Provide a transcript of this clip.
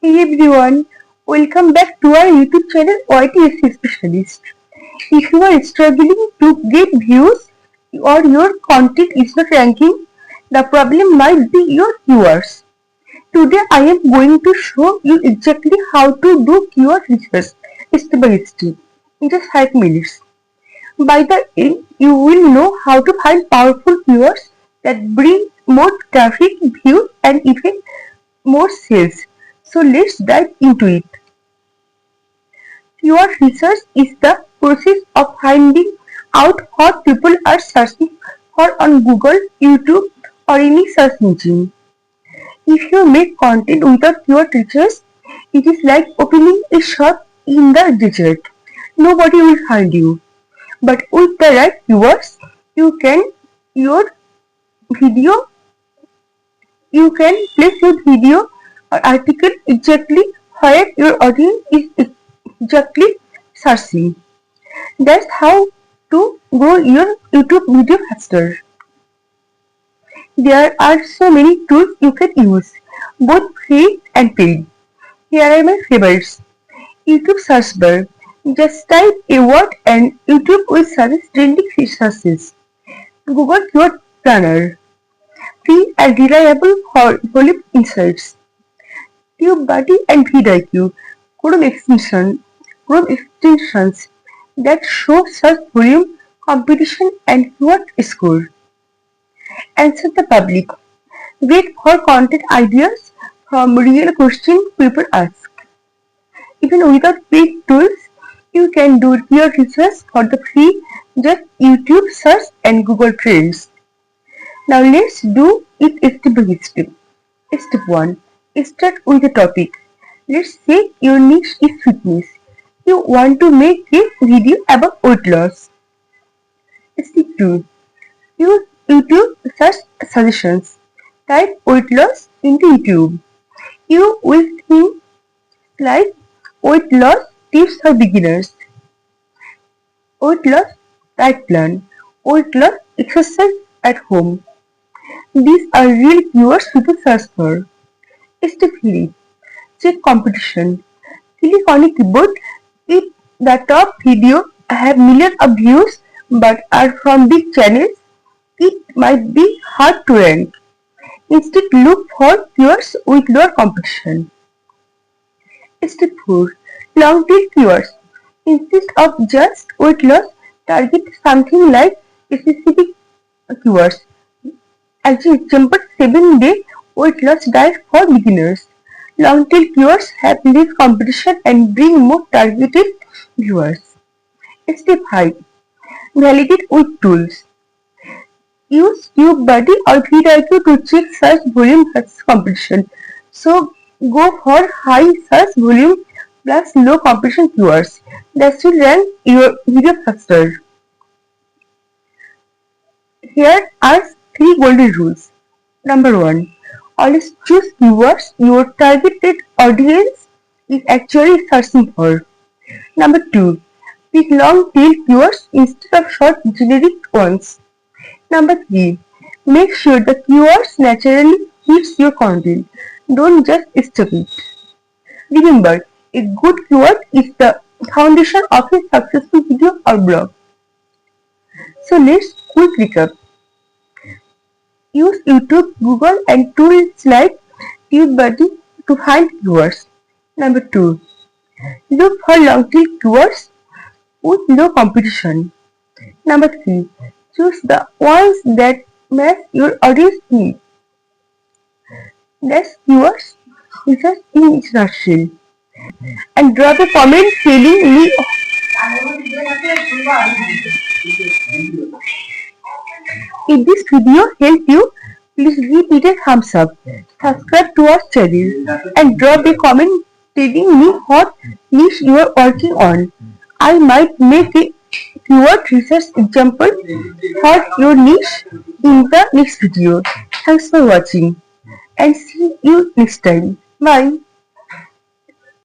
Hey everyone, welcome back to our YouTube channel YTSC Specialist. If you are struggling to get views or your content is not ranking, the problem might be your viewers. Today I am going to show you exactly how to do keyword research step by step in just 5 minutes. By the end, you will know how to find powerful keywords that bring more traffic, views, and even more sales. So let's dive into it. Keyword research is the process of finding out what people are searching for on Google, YouTube, or any search engine. If you make content without keyword research, it is like opening a shop in the desert. Nobody will find you. But with the right keywords, you can your video you can place your video or article exactly where your audience is exactly searching. That's how to grow your YouTube video faster. There are so many tools you can use, both free and paid. Here are my favorites. YouTube search bar. Just type a word and YouTube will suggest trending researches. Google Keyword Planner. Free and reliable for volume insights. TubeBuddy and vidIQ. Chrome extensions that show search volume, competition and keyword score. Answer the public. Wait for content ideas from real questions people ask. Even without paid tools, you can do your research for the free, just YouTube search and Google Trends. Now let's do it step by step. Step 1. Start with a topic. Let's say your niche is fitness. You want to make a video about weight loss. Step 2. Use YouTube search suggestions. Type weight loss into YouTube. You will think like weight loss tips for beginners, weight loss diet plan, weight loss exercise at home. These are real keywords people search for. Step 3. Check competition. Click on a keyboard if the top video have millions of views but are from big channels. It might be hard to rank. Instead, look for keywords with lower competition. Step 4. Long tail keywords. Instead of just weight loss, target something like specific keywords. As an example, 7-day weight loss diet for beginners. Long tail keywords have less competition and bring more targeted viewers. Step 5. Validate with tools. Use TubeBuddy or vidIQ to check search volume versus competition. So go for high search volume plus low competition keywords. That will rank your video faster. Here are 3 golden rules. Number 1. Always choose keywords your targeted audience is actually searching for. Number 2. Pick long tail keywords instead of short generic ones. Number 3. Make sure the keywords naturally fits your content. Don't just stop it. Remember, a good keyword is the foundation of a successful video or blog. So let's quick recap. Use YouTube, Google and tools like TubeBuddy to find keywords. Number 2. Look for long tail keywords with low competition. Number 3. Choose the ones that match your audience needs. That's keywords research in its nutshell. And drop a comment telling me if this video helped you. Please give it a thumbs up, subscribe to our channel and drop a comment telling me what niche you are working on. I might make a keyword research example for your niche in the next video. Thanks for watching and see you next time. Bye.